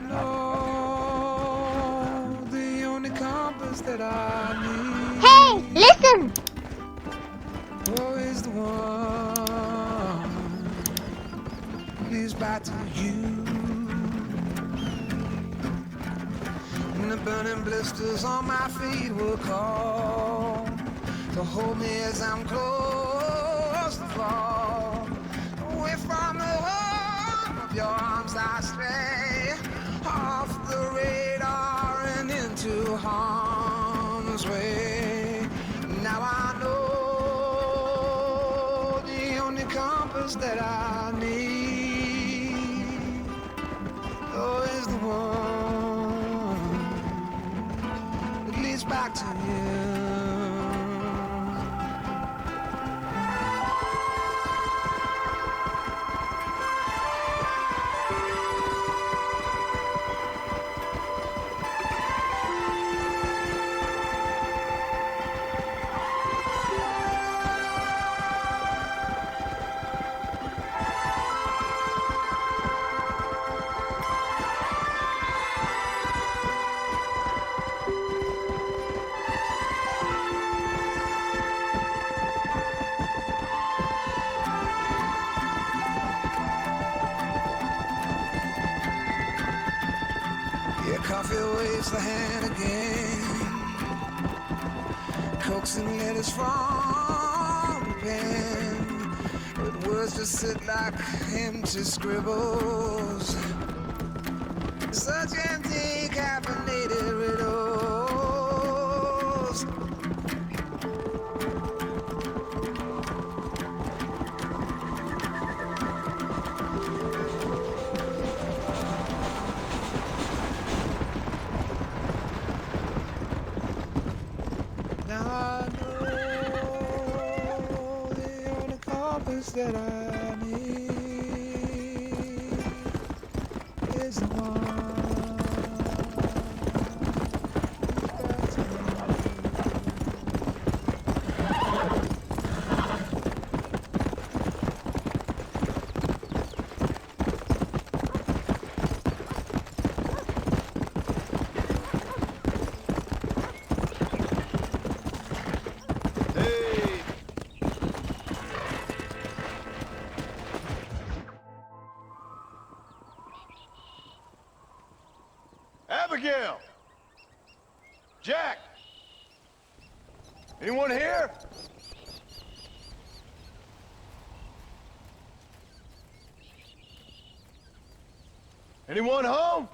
know the only compass that I need. Hey, listen! Is the one leads back to you. And the burning blisters on my feet will call to hold me as I'm close to fall. Away from the home of your arms I stray, off the radar and into harm's way. Now I know the only compass that I need, oh, is the one that leads back to you. Coffee waves the hand again, coaxing letters from the pen, but words just sit like empty scribbles, such empty caffeinated riddles. That I need is the one. Abigail! Jack! Anyone here? Anyone home?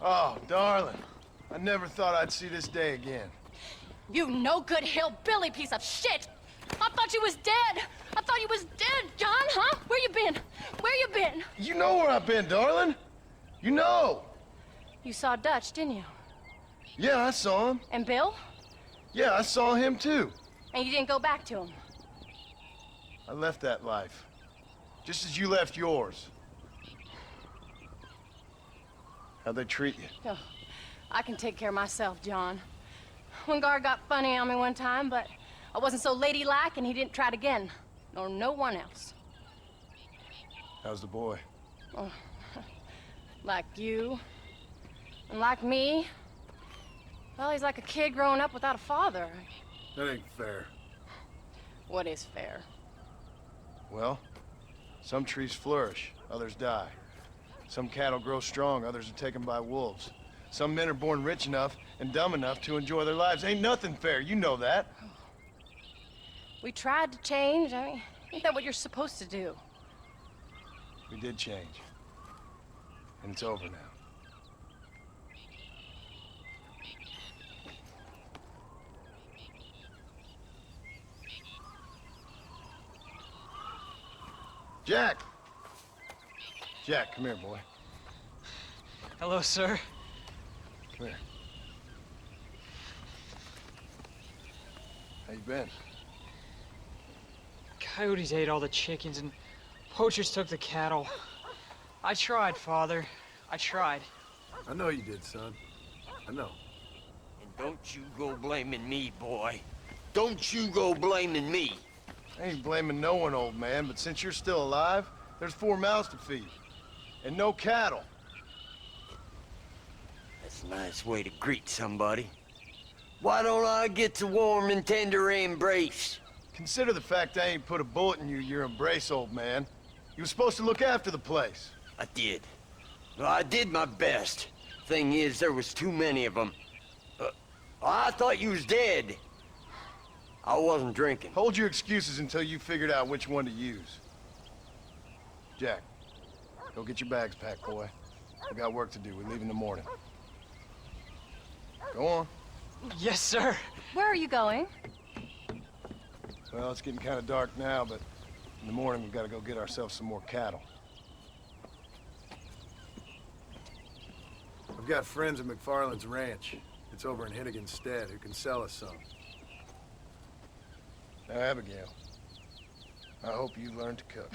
Oh, darling. I never thought I'd see this day again. You no good hillbilly piece of shit! I thought you was dead! I thought you was dead, John, huh? Where you been? Where you been? You know where I've been, darling. You know. You saw Dutch, didn't you? Yeah, I saw him. And Bill? Yeah, I saw him too. And you didn't go back to him? I left that life. Just as you left yours. How'd they treat you? Oh, I can take care of myself, John. One guard got funny on me one time, but I wasn't so ladylike and he didn't try it again. Nor no one else. How's the boy? Oh, like you. And like me. Well, he's like a kid growing up without a father. That ain't fair. What is fair? Well, some trees flourish, others die. Some cattle grow strong, others are taken by wolves. Some men are born rich enough and dumb enough to enjoy their lives. Ain't nothing fair, you know that. We tried to change. I mean, ain't that what you're supposed to do? We did change. And it's over now. Jack! Jack, come here, boy. Hello, sir. Come here. How you been? Coyotes ate all the chickens and poachers took the cattle. I tried, Father. I tried. I know you did, son. I know. And don't you go blaming me, boy. Don't you go blaming me. I ain't blaming no one, old man, but since you're still alive, There's 4 mouths to feed. And no cattle. That's a nice way to greet somebody. Why don't I get a warm and tender embrace? Consider the fact I ain't put a bullet in your embrace, old man. You were supposed to look after the place. I did. Well, I did my best. Thing is, there was too many of them. I thought you was dead. I wasn't drinking. Hold your excuses until you figured out which one to use. Jack, go get your bags packed, boy. We got work to do. We leave in the morning. Go on. Yes, sir. Where are you going? Well, it's getting kind of dark now, but in the morning we've got to go get ourselves some more cattle. I've got friends at McFarland's ranch. It's over in Hennigan's Stead who can sell us some. Now, Abigail, I hope you learned to cook.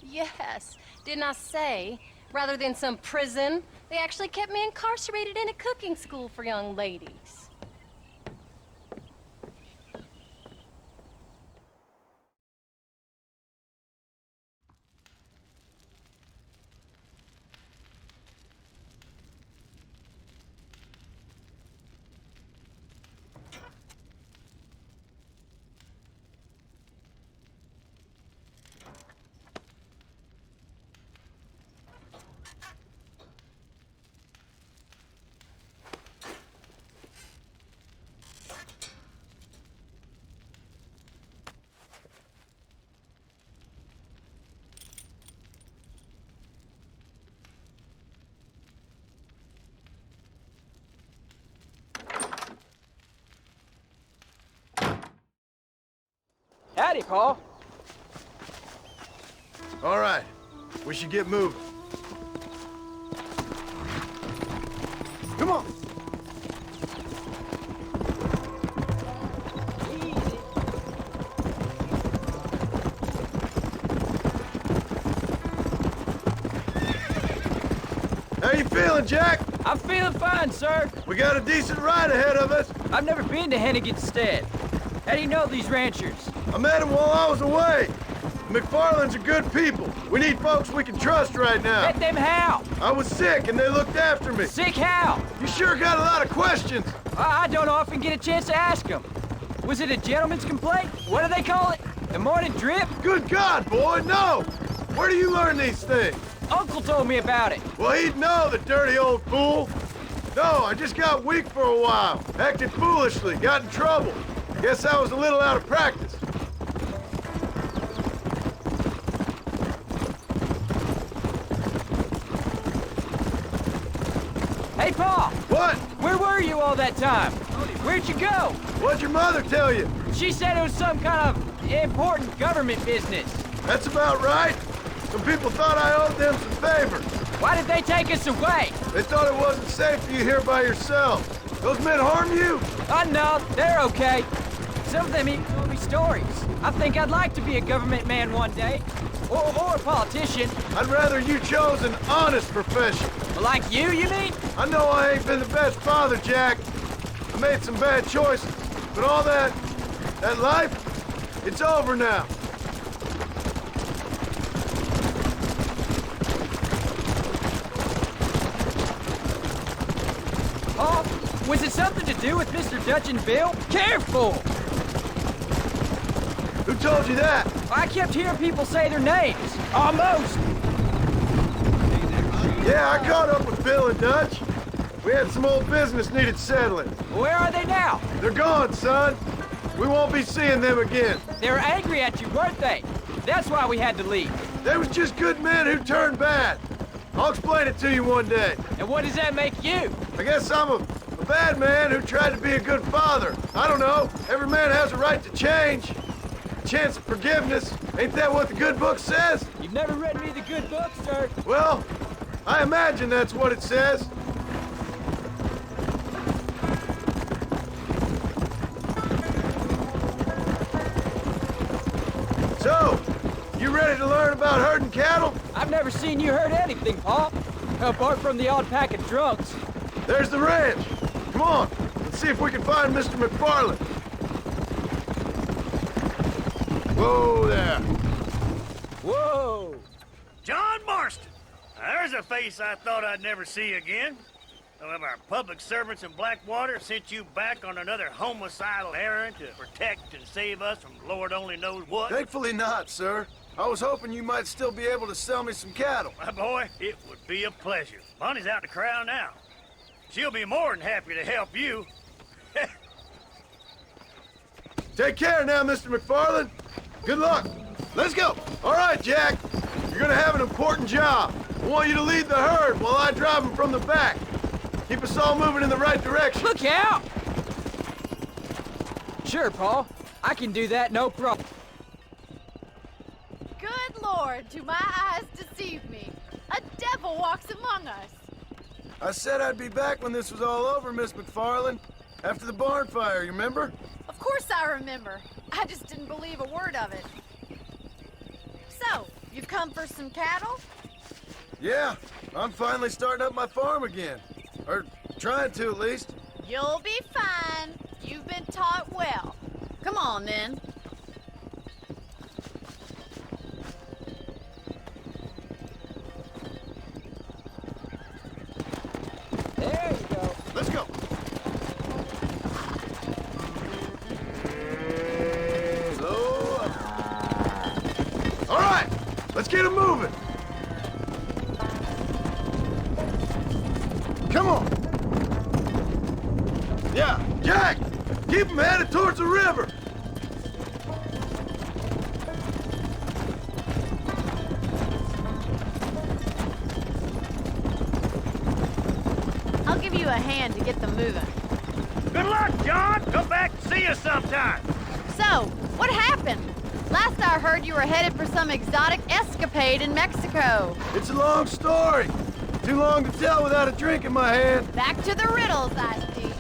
Yes. Didn't I say, rather than some prison, they actually kept me incarcerated in a cooking school for young ladies. Howdy, Paul. All right, we should get moving. Come on. How you feeling, Jack? I'm feeling fine, sir. We got a decent ride ahead of us. I've never been to Hennigan's Stead. How do you know these ranchers? I met them while I was away. McFarland's are good people. We need folks we can trust right now. Met them how? I was sick and they looked after me. Sick how? You sure got a lot of questions. I don't often get a chance to ask them. Was it a gentleman's complaint? What do they call it? A morning drip? Good God, boy, no! Where do you learn these things? Uncle told me about it. Well, he'd know, the dirty old fool. No, I just got weak for a while. Acted foolishly, got in trouble. Guess I was a little out of practice. Hey, Paul! What? Where were you all that time? Where'd you go? What'd your mother tell you? She said it was some kind of important government business. That's about right. Some people thought I owed them some favors. Why did they take us away? They thought it wasn't safe for you here by yourself. Those men harm you? Oh, no, they're okay. Some of them even told me stories. I think I'd like to be a government man one day. Or a politician. I'd rather you chose an honest profession. Like you mean? I know I ain't been the best father, Jack. I made some bad choices. But all that life, it's over now. Oh, was it something to do with Mr. Dutch and Bill? Careful! Who told you that? I kept hearing people say their names. Almost. Yeah, I caught up with Bill and Dutch. We had some old business needed settling. Where are they now? They're gone, son. We won't be seeing them again. They were angry at you, weren't they? That's why we had to leave. They was just good men who turned bad. I'll explain it to you one day. And what does that make you? I guess I'm a bad man who tried to be a good father. I don't know. Every man has a right to change. A chance of forgiveness. Ain't that what the good book says? You've never read me the good book, sir. Well, I imagine that's what it says. So, you ready to learn about herding cattle? I've never seen you hurt anything, Paul. Apart from the odd pack of drunks. There's the ranch. Come on, let's see if we can find Mr. McFarland. Whoa there. Whoa! There's a face I thought I'd never see again. Some of our public servants in Blackwater sent you back on another homicidal errand to protect and save us from Lord only knows what. Thankfully not, sir. I was hoping you might still be able to sell me some cattle. My boy, it would be a pleasure. Bonnie's out to corral now. She'll be more than happy to help you. Take care now, Mr. McFarland. Good luck. Let's go. All right, Jack. You're gonna have an important job. I want you to lead the herd while I drive them from the back. Keep us all moving in the right direction. Look out! Sure, Paul. I can do that, no problem. Good Lord, do my eyes deceive me? A devil walks among us. I said I'd be back when this was all over, Miss McFarland. After the barn fire, you remember? Of course I remember. I just didn't believe a word of it. So, you've come for some cattle? Yeah, I'm finally starting up my farm again. Or trying to, at least. You'll be fine. You've been taught well. Come on, then. There you go. Let's go. Slow up. All right, let's get them moving. Come on. Yeah, Jack, keep them headed towards the river. I'll give you a hand to get them moving. Good luck, John. Come back and see us sometime. So, what happened? Last I heard you were headed for some exotic escapade in Mexico. It's a long story. Too long to tell without a drink in my hand. Back to the riddles, I see.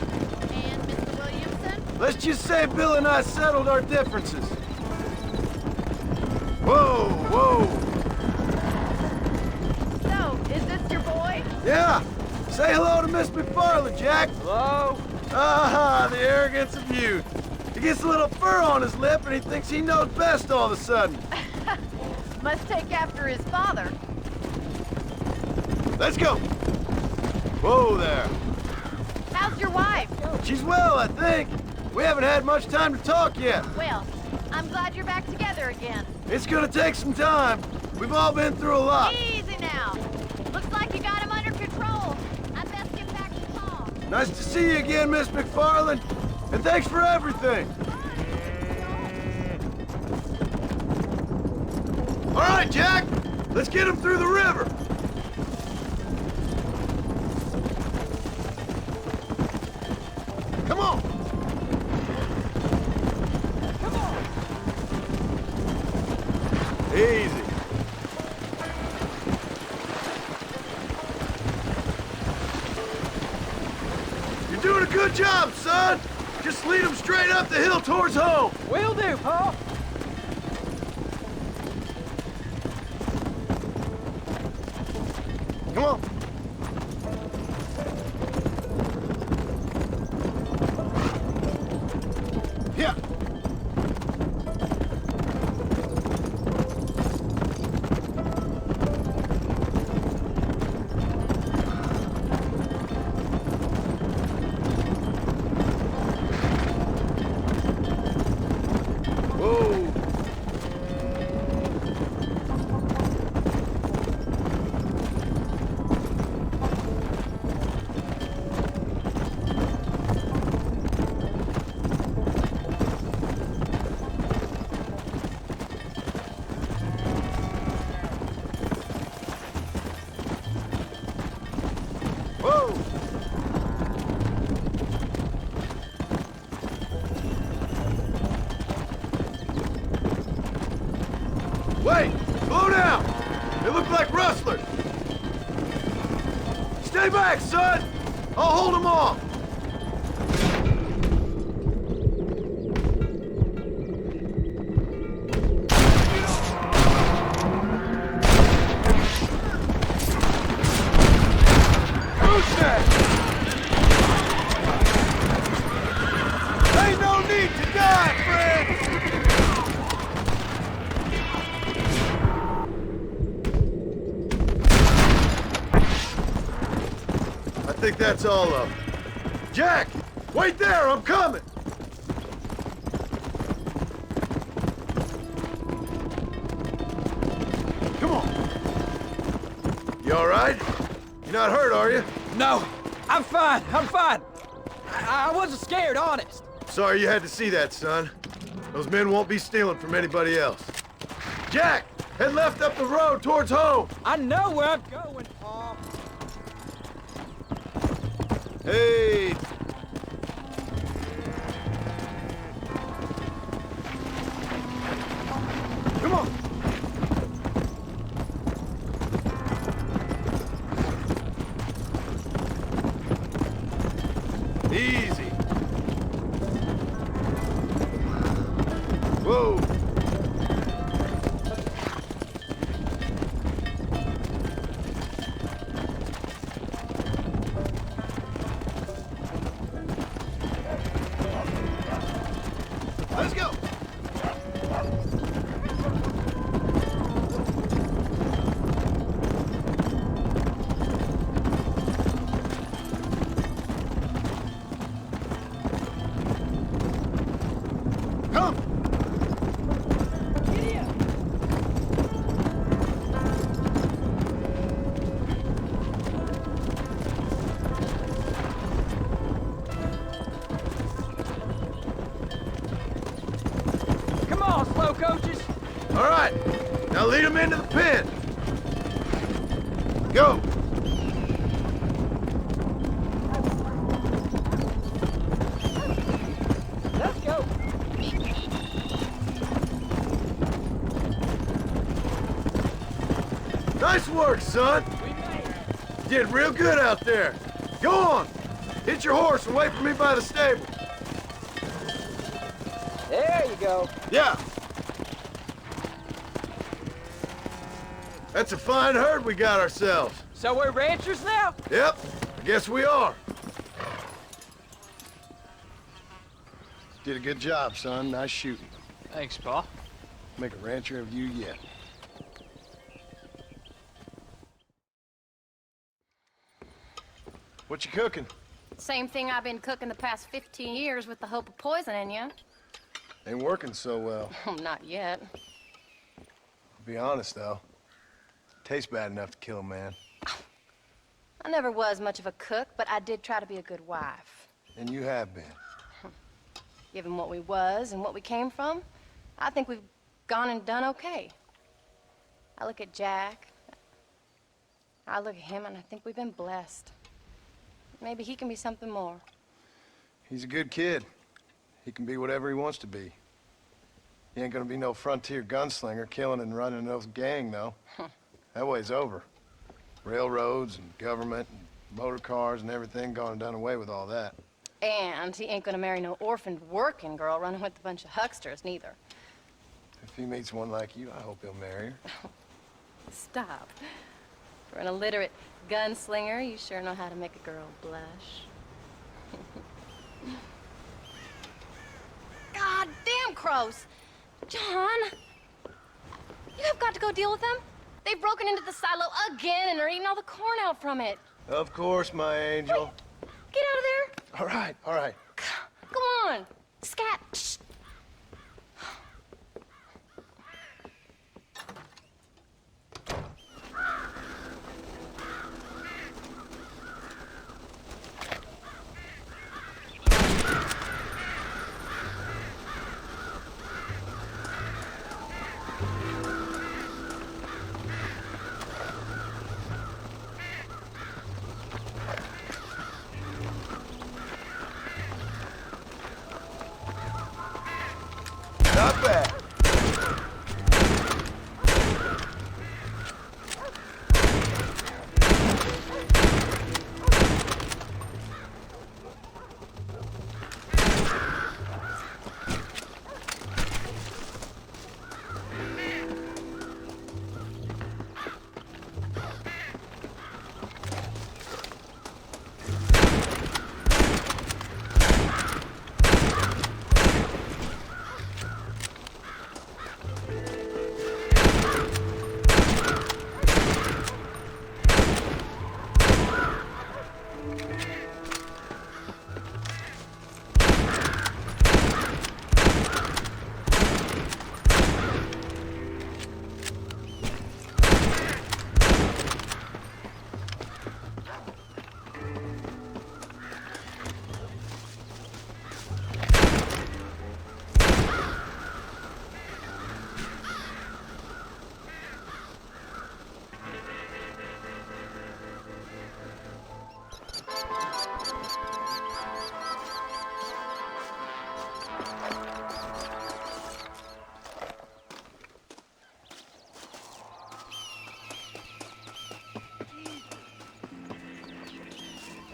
And Mr. Williamson? Let's just say Bill and I settled our differences. Whoa, whoa. So, is this your boy? Yeah. Say hello to Miss McFarland, Jack. Hello? Ah, the arrogance of youth. He gets a little fur on his lip and he thinks he knows best all of a sudden. Must take after his father. Let's go. Whoa there. How's your wife? She's well, I think. We haven't had much time to talk yet. Well, I'm glad you're back together again. It's gonna take some time. We've all been through a lot. Easy now. Looks like you got him under control. I best get back to Tom. Nice to see you again, Miss McFarland. And thanks for everything. All right, Jack. Let's get him through the river. Come on. Come on! Easy. You're doing a good job, son. Just lead them straight up the hill towards home. Will do, Paul. Come on. Yeah. Whoa. Whoa! Wait! Slow down! They look like rustlers! Stay back, son! I'll hold them off! Who's that? Ain't no need to die, friend! think that's all of them. Jack! Wait there, I'm coming! Come on. You all right? You're not hurt, are you? No, I'm fine, I'm fine. I wasn't scared, honest. Sorry you had to see that, son. Those men won't be stealing from anybody else. Jack! Head left up the road towards home! I know where I'm going, Pa. Hey! Come on! Easy. Whoa! Let's go! Come! Come on, slow coaches. All right, now lead them into the pen. Go! Let's go. Nice work, son. We made it. You did real good out there. Go on. Hit your horse and wait for me by the stable. There you go. Yeah. That's a fine herd we got ourselves. So we're ranchers now? Yep, I guess we are. Did a good job, son. Nice shooting. Thanks, Pa. Make a rancher of you yet. What you cooking? Same thing I've been cooking the past 15 years with the hope of poisoning you. Ain't working so well. Not yet. Be honest, though. Tastes bad enough to kill a man. I never was much of a cook, but I did try to be a good wife. And you have been. Given what we was and what we came from, I think we've gone and done okay. I look at Jack. I look at him and I think we've been blessed. Maybe he can be something more. He's a good kid. He can be whatever he wants to be. He ain't gonna be no frontier gunslinger killing and running no gang, though. That way's over. Railroads and government and motor cars and everything gone and done away with all that. And he ain't gonna marry no orphaned working girl running with a bunch of hucksters, neither. If he meets one like you, I hope he'll marry her. Stop. For an illiterate gunslinger, you sure know how to make a girl blush. God damn crows! John! You have got to go deal with them. They've broken into the silo again and are eating all the corn out from it. Of course, my angel. Wait, get out of there. All right, all right. Go on. Scat. Shh.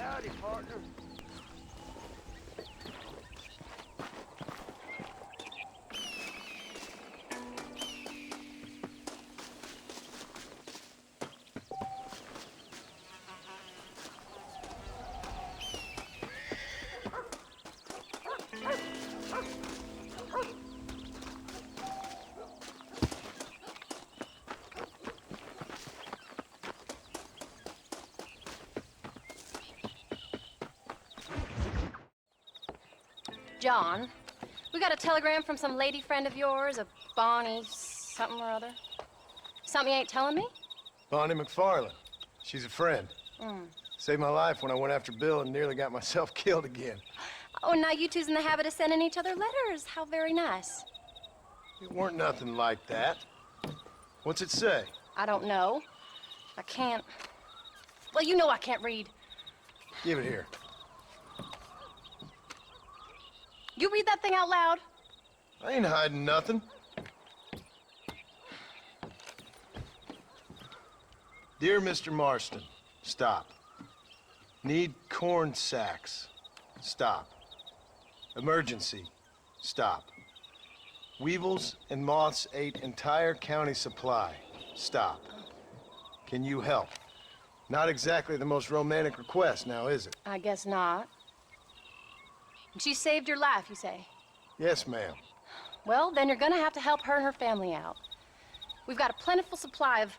Howdy, partner. John, we got a telegram from some lady friend of yours, a Bonnie something or other. Something you ain't telling me? Bonnie McFarlane. She's a friend. Saved my life when I went after Bill and nearly got myself killed again. Oh, and now you two's in the habit of sending each other letters. How very nice. It weren't nothing like that. What's it say? I don't know. I can't... Well, you know I can't read. Give it here. You read that thing out loud? I ain't hiding nothing. Dear Mr. Marston, stop. Need corn sacks. Stop. Emergency. Stop. Weevils and moths ate entire county supply. Stop. Can you help? Not exactly the most romantic request, now is it? I guess not. And she saved your life, you say? Yes, ma'am. Well, then you're gonna have to help her and her family out. We've got a plentiful supply of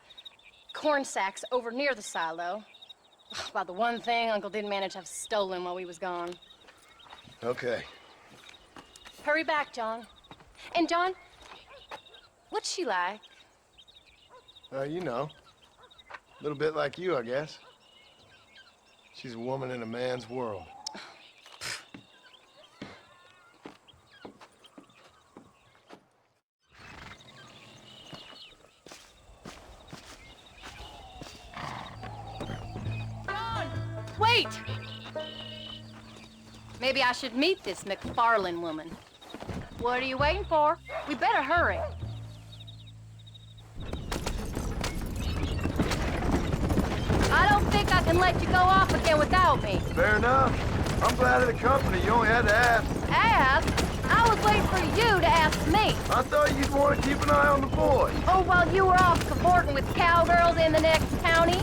corn sacks over near the silo. About the one thing Uncle didn't manage to have stolen while we was gone. Okay. Hurry back, John. And John, what's she like? You know. A little bit like you, I guess. She's a woman in a man's world. Wait! Maybe I should meet this McFarlane woman. What are you waiting for? We better hurry. I don't think I can let you go off again without me. Fair enough. I'm glad of the company. You only had to ask. Ask? I was waiting for you to ask me. I thought you'd want to keep an eye on the boy. Oh, while you were off cavorting with cowgirls in the next county?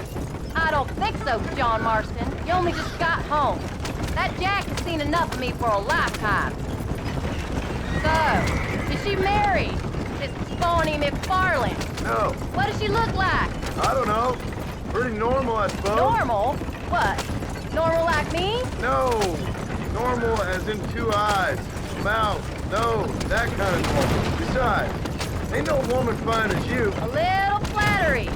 I don't think so, John Marston. You only just got home. That Jack has seen enough of me for a lifetime. So, is she married? This Bonnie McFarlane? No. What does she look like? I don't know. Pretty normal, I suppose. Normal? What? Normal like me? No. Normal as in 2 eyes, mouth, nose, that kind of normal. Besides, ain't no woman fine as you. A little flattery.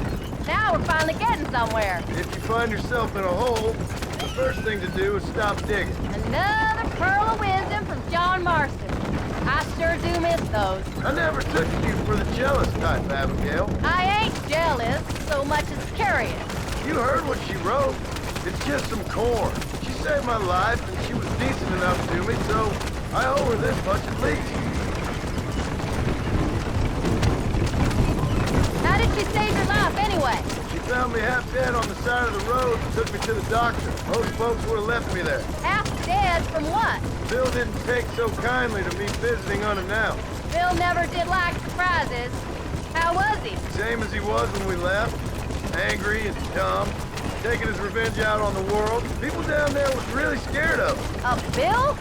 Now we're finally getting somewhere. If you find yourself in a hole, the first thing to do is stop digging. Another pearl of wisdom from John Marston. I sure do miss those. I never took you for the jealous type, Abigail. I ain't jealous so much as curious. You heard what she wrote. It's just some corn. She saved my life, and she was decent enough to me, so I owe her this much at least. How did she save your life anyway? She found me half dead on the side of the road and took me to the doctor. Most folks would have left me there. Half dead from what? Bill didn't take so kindly to me visiting unannounced. Bill never did like surprises. How was he? Same as he was when we left. Angry and dumb. Taking his revenge out on the world. People down there was really scared of him. Of Bill?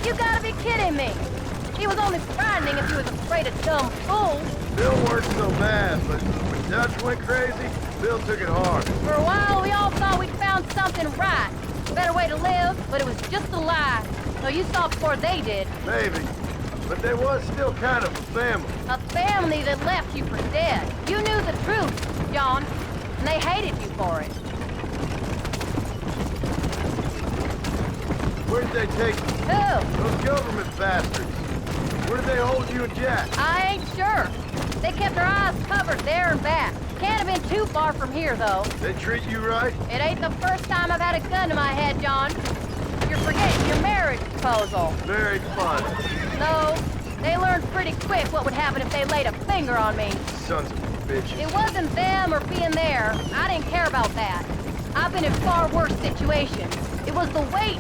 You gotta be kidding me. He was only frightening if he was afraid of dumb fools. Bill weren't so bad, but when Dutch went crazy, Bill took it hard. For a while, we all thought we'd found something right. A better way to live, but it was just a lie. So you saw before they did. Maybe. But there was still kind of a family. A family that left you for dead. You knew the truth, John, and they hated you for it. Where did they take you? Who? Those government bastards. Where did they hold you and Jack? I ain't sure. They kept their eyes covered there and back. Can't have been too far from here, though. They treat you right? It ain't the first time I've had a gun to my head, John. You're forgetting your marriage proposal. Very fun. No, they learned pretty quick what would happen if they laid a finger on me. Sons of bitches. It wasn't them or being there. I didn't care about that. I've been in far worse situations. It It was the wait.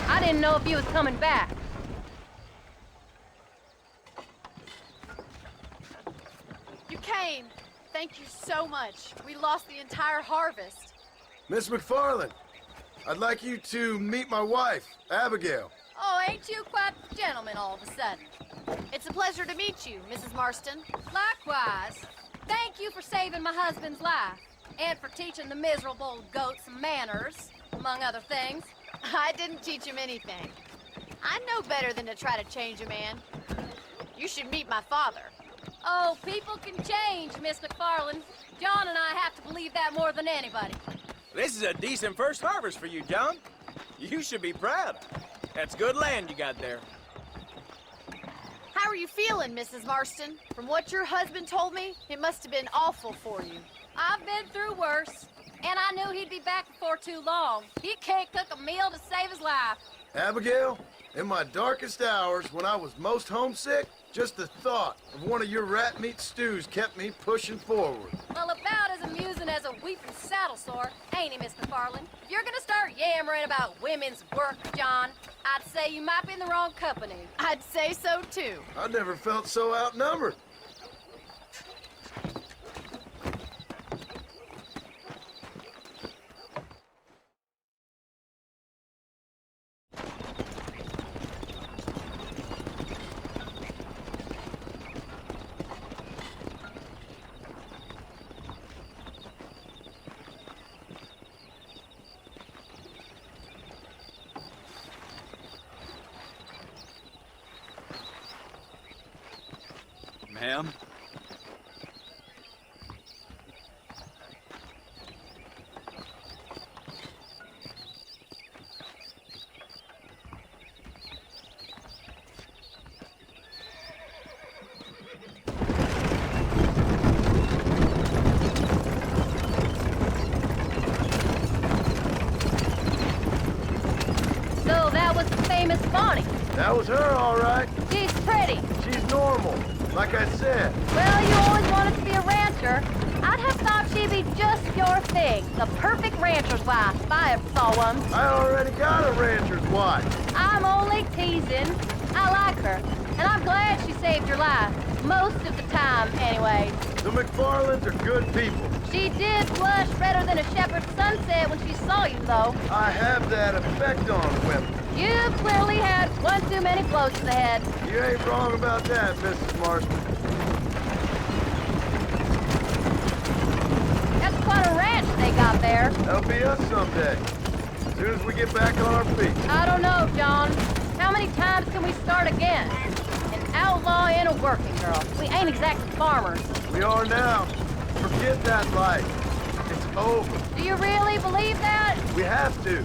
I didn't know if he was coming back. You came. Thank you so much. We lost the entire harvest. Miss McFarland, I'd like you to meet my wife, Abigail. Oh, ain't you quite the gentleman all of a sudden? It's a pleasure to meet you, Mrs. Marston. Likewise. Thank you for saving my husband's life. And for teaching the miserable goat some manners, among other things. I didn't teach him anything. I know better than to try to change a man. You should meet my father. Oh, people can change, Miss McFarland. John and I have to believe that more than anybody. This is a decent first harvest for you, John. You should be proud. That's good land you got there. How are you feeling, Mrs. Marston? From what your husband told me, it must have been awful for you. I've been through worse, and I knew he'd be back before too long. He can't cook a meal to save his life. Abigail, in my darkest hours, when I was most homesick, just the thought of one of your rat meat stews kept me pushing forward. Well, about as amusing as a weeping saddle sore, ain't he, Miss McFarland? If you're gonna start yammering about women's work, John, I'd say you might be in the wrong company. I'd say so, too. I never felt so outnumbered. Ma'am? So that was the famous Bonnie. That was her, all right. She's pretty. She's normal, like I said. Well, you always wanted to be a rancher. I'd have thought she'd be just your thing. The perfect rancher's wife, if I ever saw one. I already got a rancher's wife. I'm only teasing. I like her, and I'm glad she saved your life. Most of the time, anyway. The McFarlands are good people. She did blush redder than a shepherd's sunset when she saw you, though. I have that effect on women. You clearly had one too many blows to the head. You ain't wrong about that, Mrs. Marston. That's quite a ranch they got there. That'll be us someday. As soon as we get back on our feet. I don't know, John. How many times can we start again? An outlaw and a working girl. We ain't exactly farmers. We are now. Forget that life. It's over. Do you really believe that? We have to.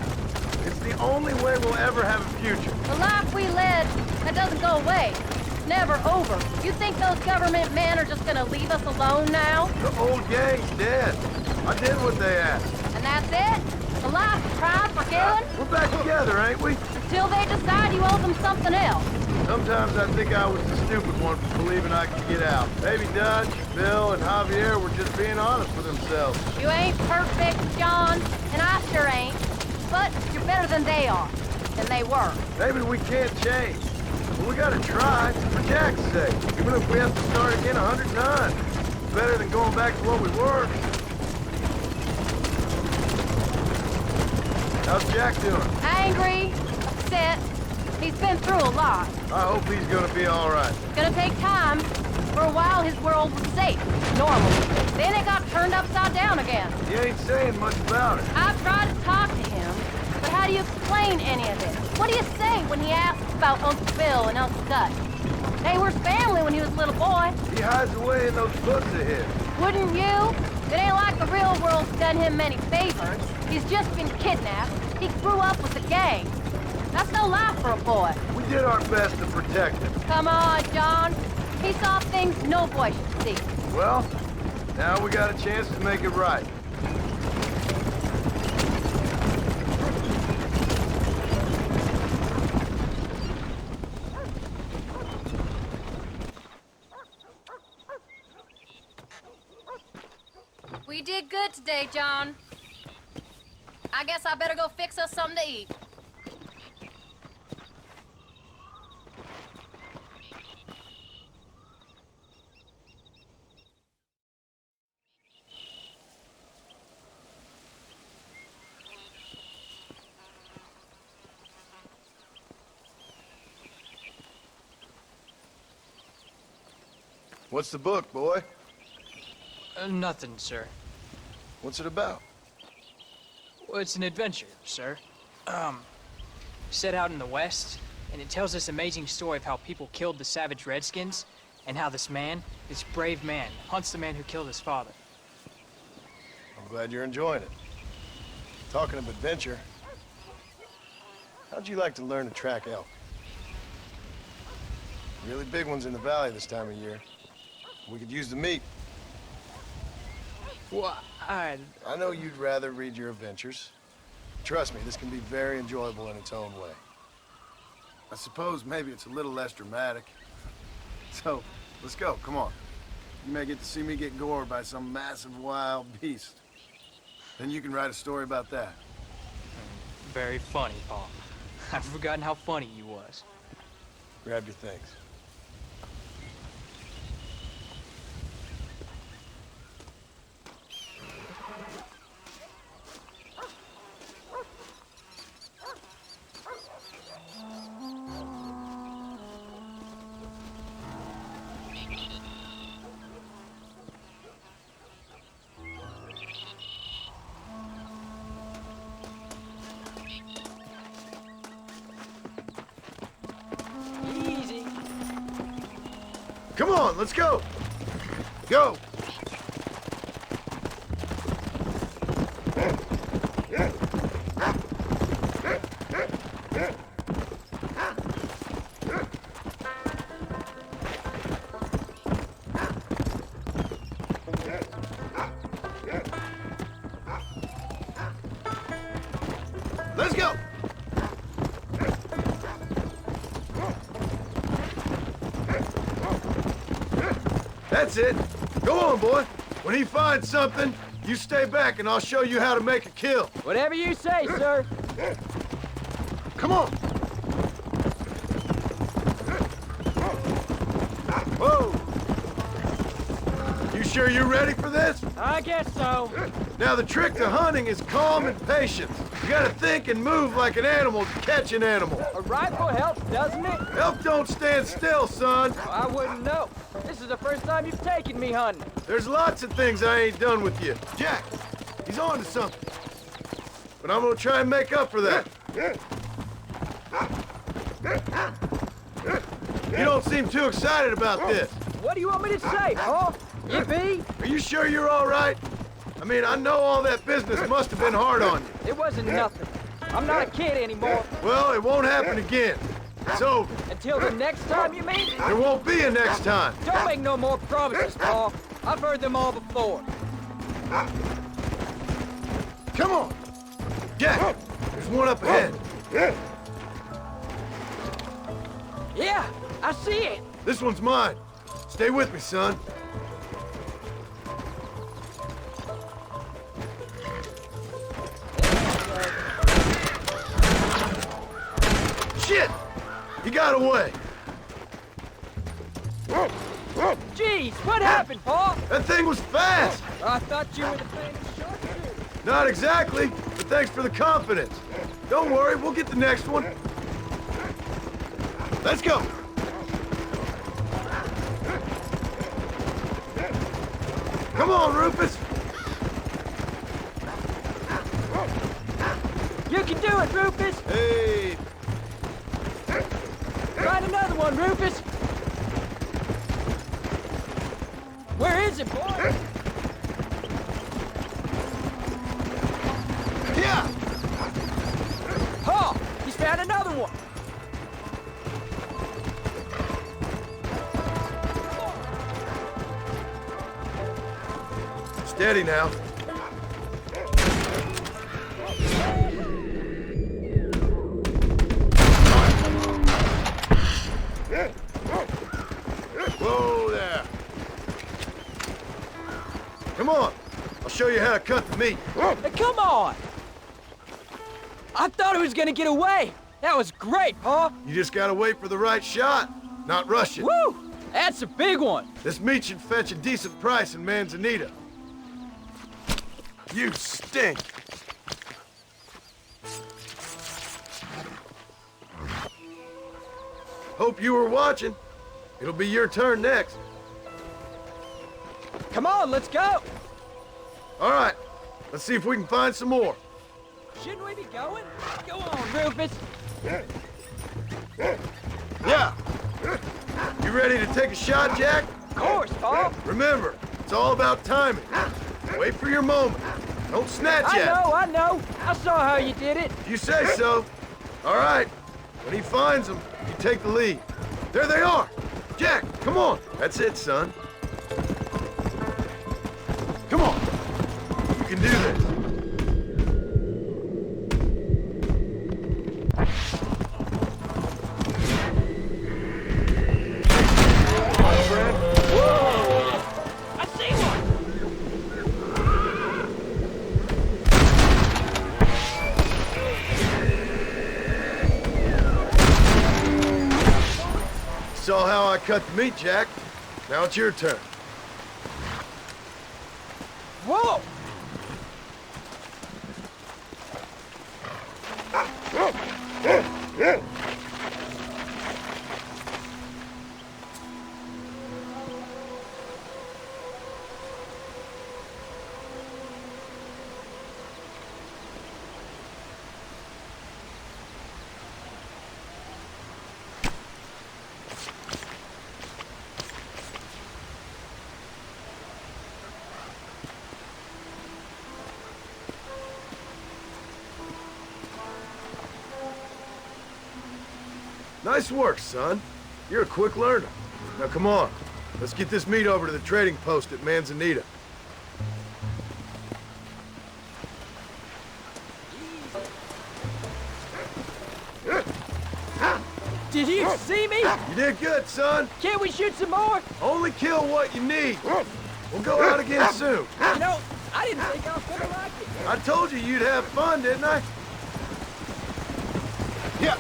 It's the only way we'll ever have a future. The life we led, that doesn't go away. It's never over. You think those government men are just gonna leave us alone now? The old gang's dead. I did what they asked. And that's it? The life of crime for killing? We're back together, ain't we? Until they decide you owe them something else. Sometimes I think I was the stupid one for believing I could get out. Maybe Dutch, Bill, and Javier were just being honest with themselves. You ain't perfect, John, and I sure ain't. But you're better than they are. Than they were. Maybe we can't change. But we gotta try, for Jack's sake. Even if we have to start again 100 times. It's better than going back to what we were. How's Jack doing? Angry, upset. He's been through a lot. I hope he's gonna be all right. It's gonna take time. For a while, his world was safe, normal. Then it got turned upside down again. He ain't saying much about it. I've tried to talk to him, but how do you explain any of this? What do you say when he asks about Uncle Bill and Uncle Dutch? They were his family when he was a little boy. He hides away in those books of his. Wouldn't you? It ain't like the real world's done him many favors. He's just been kidnapped. He grew up with the gang. That's no life for a boy. We did our best to protect him. Come on, John. He saw things no boy should see. Well, now we got a chance to make it right. We did good today, John. I I guess I better go fix us something to eat. What's the book, boy? Nothing, sir. What's it about? Well, it's an adventure, sir. Set out in the West, and it tells this amazing story of how people killed the savage Redskins, and how this man, this brave man, hunts the man who killed his father. I'm glad you're enjoying it. Talking of adventure, how'd you like to learn to track elk? Really big ones in the valley this time of year. We could use the meat. Well, I know you'd rather read your adventures. Trust me, this can be very enjoyable in its own way. I suppose maybe it's a little less dramatic. So, let's go, come on. You may get to see me get gored by some massive wild beast. Then you can write a story about that. very funny, Paul. I've forgotten how funny you was. Grab your things. Easy. Come on, let's go. Go. Let's go. That's it. Go on, boy. When he finds something, you stay back and I'll show you how to make a kill. Whatever you say, sir. Come on. Whoa. You sure you're ready for this? I guess so. Now, the trick to hunting is calm and patience. You gotta think and move like an animal to catch an animal. A rifle helps, doesn't it? Elk don't stand still, son. I wouldn't know. This is the first time you've taken me hunting. There's lots of things I ain't done with you. Jack, he's on to something. But I'm gonna try and make up for that. You don't seem too excited about this. What do you want me to say, Paul? Yippee? Are you sure you're all right? I mean, I know all that business must have been hard on you. It wasn't nothing. I'm not a kid anymore. Well, it won't happen again. It's over. Until the next time, you mean? There won't be a next time. Don't make no more promises, Paul. I've heard them all before. Come on. Jack, there's one up ahead. Yeah, I see it. This one's mine. Stay with me, son. Shit! He got away. Jeez, what happened, Paul? That thing was fast. I thought you were the famous sharpshooter. Not exactly, but thanks for the confidence. Don't worry, we'll get the next one. Let's go. Come on, Rufus. You can do it, Rufus. Hey. Find another one, Rufus. Where is it, boy? Yeah. Paul, he's found another one. Steady now. Whoa there. Come on. I'll show you how to cut the meat. Now, come on. I thought he was gonna get away. That was great, Pa. You just gotta wait for the right shot, not rush it. Woo! That's a big one. This meat should fetch a decent price in Manzanita. You stink! Hope you were watching. It'll be your turn next. Come on, let's go. All right, let's see if we can find some more. Shouldn't we be going? Go on, Rufus. Yeah. You ready to take a shot, Jack? Of course, Pa. Remember, it's all about timing. Wait for your moment. Don't snatch at it. I know. I saw how you did it. You say so. All right. When he finds them, you take the lead. There they are. Jack, come on. That's it, son. Come on. You can do this. I see one. Saw how I cut the meat, Jack. Now it's your turn. Whoa! Nice work, son. You're a quick learner. Now come on. Let's get this meat over to the trading post at Manzanita. Did you see me? You did good, son. Can't we shoot some more? Only kill what you need. We'll go out again soon. You know, I didn't think I was gonna like it. I told you you'd have fun, didn't I? Yeah.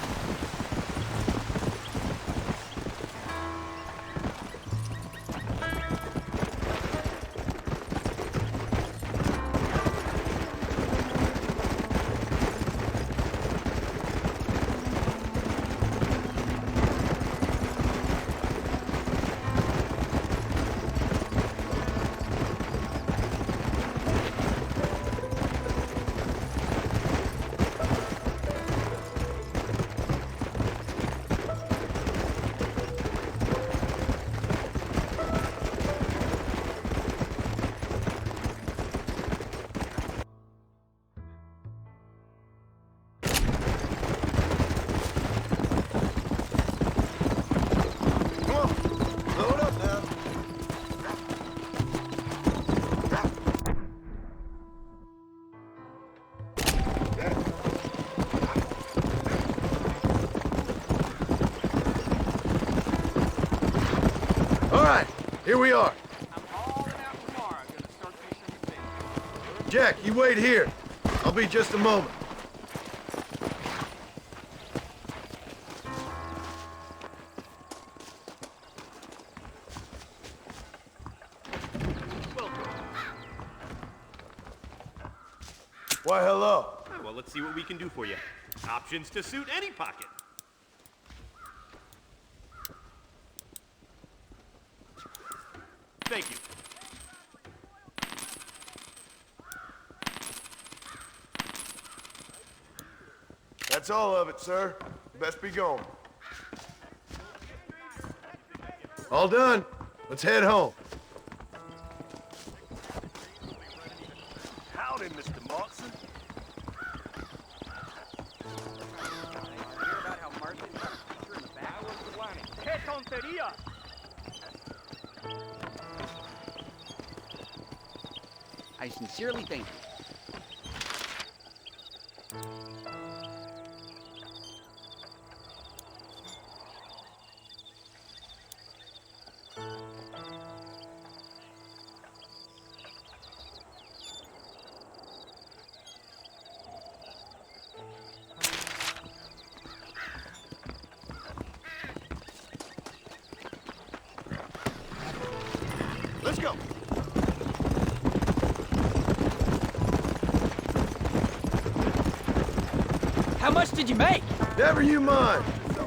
Here we are. I'm hauling out tomorrow. Gonna start fishing the fish. Jack, you wait here. I'll be just a moment. Why, hello. Well, let's see what we can do for you. Options to suit any pocket. Thank you. That's all of it, sir. Best be going. All done. Let's head home. Howdy, Mr. Marston. Hear about how Marston got a picture in the back? I was the lining. Que tonteria! I sincerely thank you. go. How much did you make? Never you mind.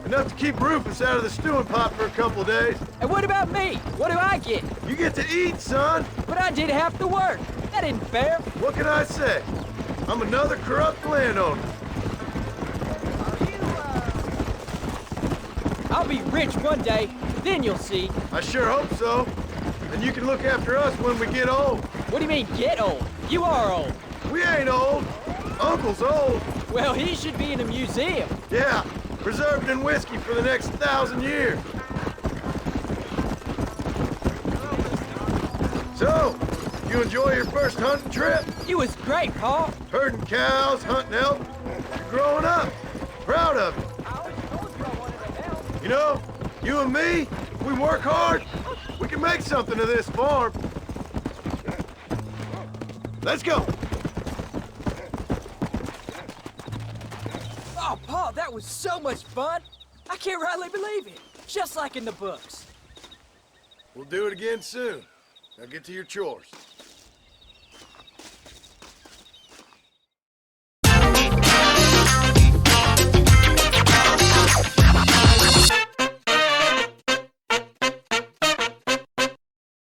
Enough to keep Rufus out of the stewing pot for a couple of days. And what about me? What do I get? You get to eat, son. But I did half the work. That isn't fair. What can I say? I'm another corrupt landowner. I'll be rich one day, then you'll see. I sure hope so. And you can look after us when we get old. What do you mean, get old? You are old. We ain't old. Uncle's old. Well, he should be in a museum. Yeah, preserved in whiskey for the next 1,000 years. So, you enjoy your first hunting trip? It was great, Pa. Herding cows, hunting elk. You're growing up. Proud of you. You know, you and me, if we work hard, we can make something of this farm. Let's go. Oh, Pa, that was so much fun. I can't rightly believe it. Just like in the books. We'll do it again soon. Now get to your chores.